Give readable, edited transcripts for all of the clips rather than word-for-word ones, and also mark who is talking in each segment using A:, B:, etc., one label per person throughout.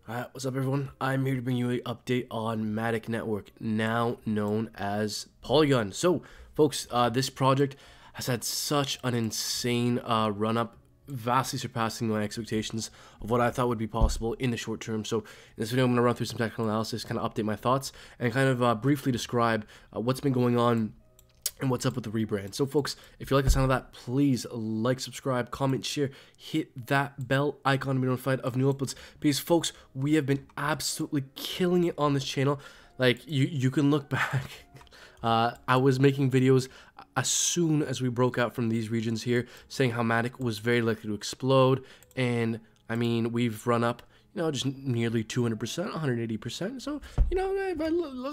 A: Alright, what's up everyone? I'm here to bring you an update on MATIC Network, now known as Polygon. So, folks, this project has had such an insane run-up, vastly surpassing my expectations of what I thought would be possible in the short term. So, in this video, I'm going to run through some technical analysis, kind of update my thoughts, and kind of briefly describe what's been going on and what's up with the rebrand. So folks, if you like the sound of that, please like, subscribe, comment, share, hit that bell icon to be notified of new uploads, because folks, we have been absolutely killing it on this channel. Like, you can look back. I was making videos as soon as we broke out from these regions here, saying how MATIC was very likely to explode, and I mean, we've run up, you know, just nearly 200%, 180%. So, you know,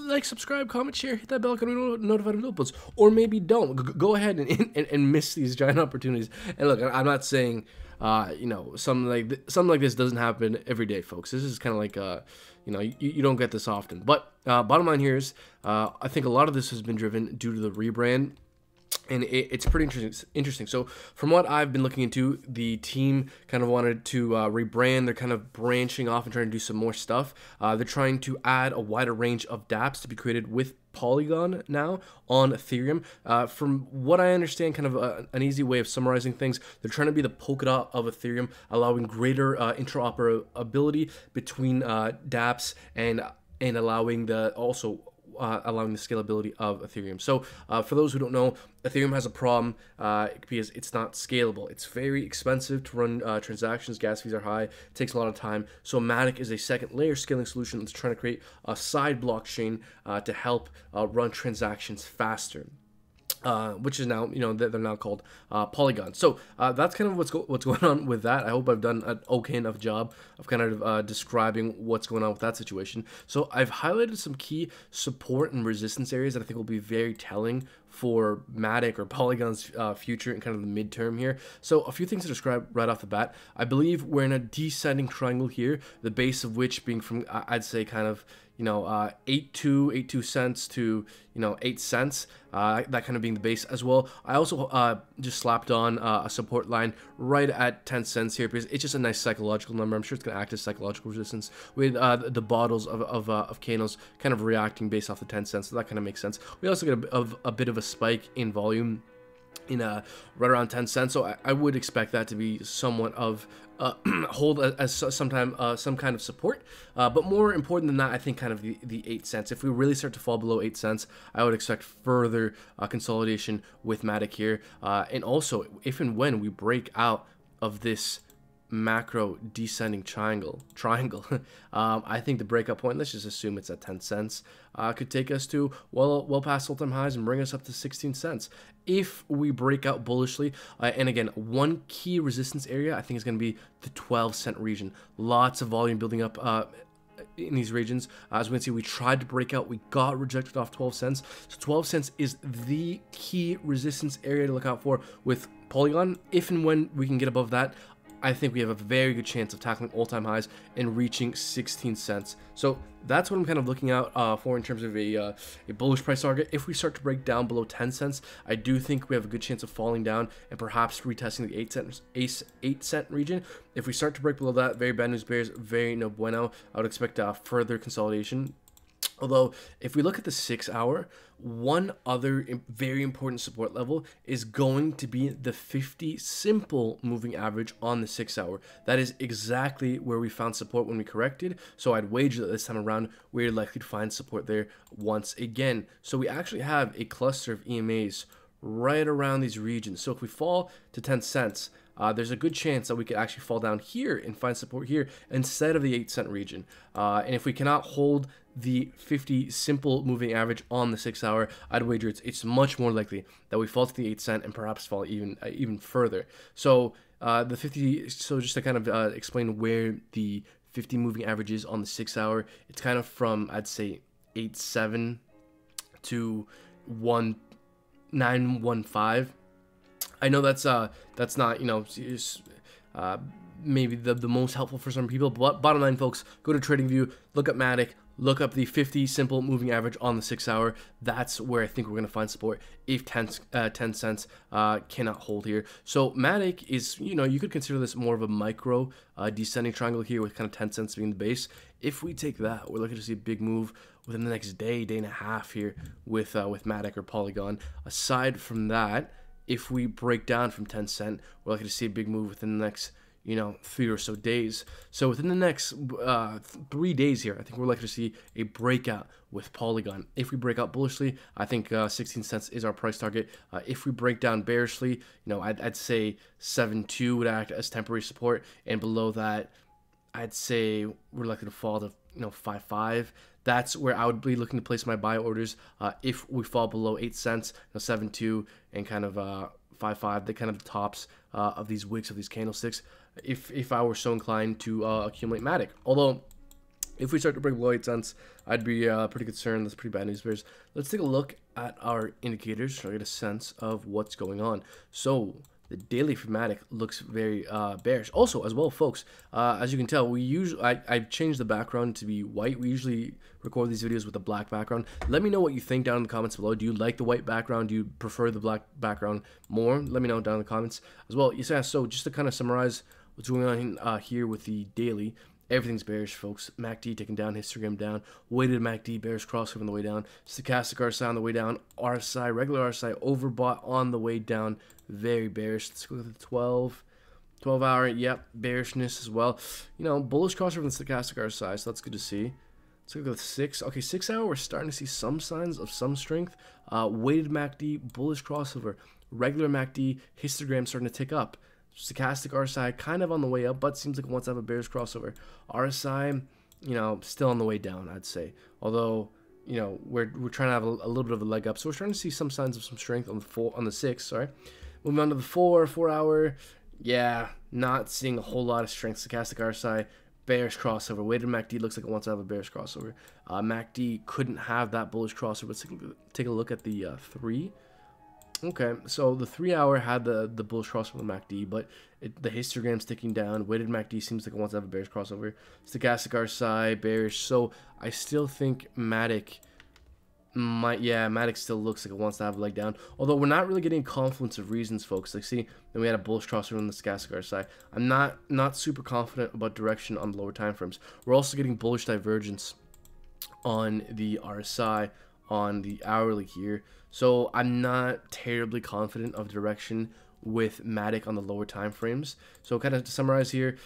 A: like, subscribe, comment, share, hit that bell icon to be notified of uploads. Or maybe don't. Go ahead and miss these giant opportunities. And look, I'm not saying, you know, something like this doesn't happen every day, folks. This is kind of like, you know, you don't get this often. But bottom line here is, I think a lot of this has been driven due to the rebrand. And it's pretty interesting. So from what I've been looking into, the team kind of wanted to rebrand. They're kind of branching off and trying to do some more stuff. They're trying to add a wider range of dApps to be created with Polygon now on Ethereum. From what I understand, kind of an easy way of summarizing things, they're trying to be the Polkadot of Ethereum, allowing greater interoperability between dApps and allowing allowing the scalability of Ethereum. So for those who don't know, Ethereum has a problem because it's not scalable. It's very expensive to run transactions. Gas fees are high. It takes a lot of time. So MATIC is a second layer scaling solution that's trying to create a side blockchain to help run transactions faster. Which is now, you know, they're now called Polygon. So that's kind of what's going on with that. I hope I've done an okay enough job of kind of describing what's going on with that situation. So I've highlighted some key support and resistance areas that I think will be very telling for MATIC or Polygon's future in kind of the midterm here. So a few things to describe right off the bat. I believe we're in a descending triangle here, the base of which being from, I'd say, kind of, you know, 82 cents to, you know, 8 cents, that kind of being the base as well. I also just slapped on a support line right at 10 cents here because it's just a nice psychological number. I'm sure it's going to act as psychological resistance with the bottles of Kanos kind of reacting based off the 10 cents, so that kind of makes sense. We also get a bit of a spike in volume in right around 10 cents, so I would expect that to be somewhat of hold as some kind of support, but more important than that, I think kind of the 8 cents. If we really start to fall below 8 cents, I would expect further consolidation with MATIC here, and also if and when we break out of this macro descending triangle, I think the breakout point, let's just assume it's at 10 cents, could take us to well past all-time highs and bring us up to 16 cents if we break out bullishly. And again, one key resistance area I think is going to be the 12-cent region. Lots of volume building up in these regions. As we can see, we tried to break out, we got rejected off 12 cents. So 12 cents is the key resistance area to look out for with Polygon. If and when we can get above that, I think we have a very good chance of tackling all-time highs and reaching 16 cents. So that's what I'm kind of looking out for in terms of a bullish price target. If we start to break down below 10 cents, I do think we have a good chance of falling down and perhaps retesting the 8 cent region. If we start to break below that, very bad news bears, very no bueno. I would expect further consolidation. Although, if we look at the 6 hour, one other very important support level is going to be the 50 simple moving average on the 6 hour. That is exactly where we found support when we corrected. So I'd wager that this time around, we're likely to find support there once again. So we actually have a cluster of EMAs right around these regions. So if we fall to 10 cents, there's a good chance that we could actually fall down here and find support here instead of the 8 cent region. And if we cannot hold the 50 simple moving average on the 6 hour, I'd wager it's much more likely that we fall to the 8 cent and perhaps fall even further. So the 50, so just to kind of explain where the 50 moving average is on the 6 hour, it's kind of from, I'd say, 8.7 to 1.915. I know that's not, you know, maybe the most helpful for some people. But bottom line, folks, go to TradingView, look up MATIC, look up the 50 simple moving average on the 6 hour. That's where I think we're going to find support if 10 cents cannot hold here. So MATIC is, you could consider this more of a micro descending triangle here with kind of 10 cents being the base. If we take that, we're looking to see a big move within the next day and a half here with MATIC or Polygon. Aside from that, if we break down from 10 cent, we're likely to see a big move within the next 3 or so days. So within the next 3 days here, I think we're likely to see a breakout with Polygon. If we break out bullishly, I think 16 cents is our price target. If we break down bearishly, I'd say 7.2 would act as temporary support, and below that, I'd say we're likely to fall to 5.5. That's where I would be looking to place my buy orders. If we fall below 8 cents, 7.2 and kind of 5.5, the kind of tops of these wicks of these candlesticks. If I were so inclined to accumulate MATIC, although if we start to break below 8 cents, I'd be pretty concerned. That's pretty bad news bears. Let's take a look at our indicators to get a sense of what's going on. So the daily for MATIC looks very bearish. Also, as well, folks, as you can tell, I've changed the background to be white. We usually record these videos with a black background. Let me know what you think down in the comments below. Do you like the white background? Do you prefer the black background more? Let me know down in the comments as well. Yeah, so just to kind of summarize what's going on here with the daily, everything's bearish, folks. MACD taking down, histogram down, weighted MACD, bearish crossover on the way down, stochastic RSI on the way down, RSI, regular RSI, overbought on the way down, very bearish. Let's go to the 12 hour, yep, bearishness as well. Bullish crossover on the stochastic RSI, so that's good to see. Let's go to 6. Okay, 6 hour, we're starting to see some signs of some strength. Weighted MACD, bullish crossover, regular MACD, histogram starting to tick up. Stochastic RSI kind of on the way up, but seems like it wants to have a bearish crossover. RSI, still on the way down, I'd say. Although, we're trying to have a little bit of a leg up, so we're starting to see some signs of some strength on the 6. Sorry, moving on to the 4 hour. Yeah, not seeing a whole lot of strength. Stochastic RSI, bearish crossover. Weighted MACD looks like it wants to have a bearish crossover. MACD couldn't have that bullish crossover. Let's take a look at the 3. Okay, so the 3 hour had the bullish crossover on the MACD, but the histogram's ticking down. Weighted MACD seems like it wants to have a bearish crossover. Stochastic RSI, bearish. So I still think MATIC MATIC still looks like it wants to have a leg down. Although we're not really getting confluence of reasons, folks. Like, see, then we had a bullish crossover on the stochastic RSI. I'm not super confident about direction on the lower time frames. We're also getting bullish divergence on the RSI on the hourly here. So I'm not terribly confident of direction with MATIC on the lower time frames. So kind of to summarize here,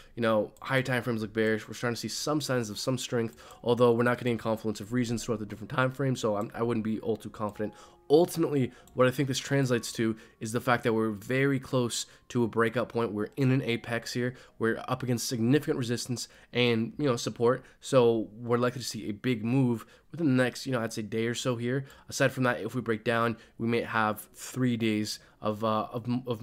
A: higher time frames look bearish. We're starting to see some signs of some strength, although we're not getting a confluence of reasons throughout the different time frames, so I wouldn't be all too confident. Ultimately, what I think this translates to is the fact that we're very close to a breakout point. We're in an apex here. We're up against significant resistance and, support. So we're likely to see a big move within the next, I'd say day or so here. Aside from that, if we break down, we may have 3 days of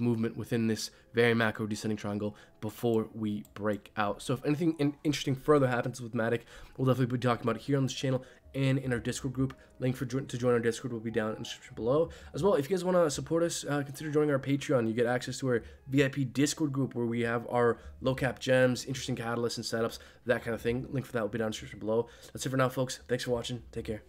A: movement within this very macro descending triangle before we break out. So if anything interesting further happens with MATIC, we'll definitely be talking about it here on this channel and in our Discord group. Link to join our Discord will be down in the description below. As well, if you guys want to support us, consider joining our Patreon. You get access to our VIP Discord group where we have our low cap gems, interesting catalysts and setups, that kind of thing. Link for that will be down in the description below. That's it for now, folks. Thanks for watching. Take care.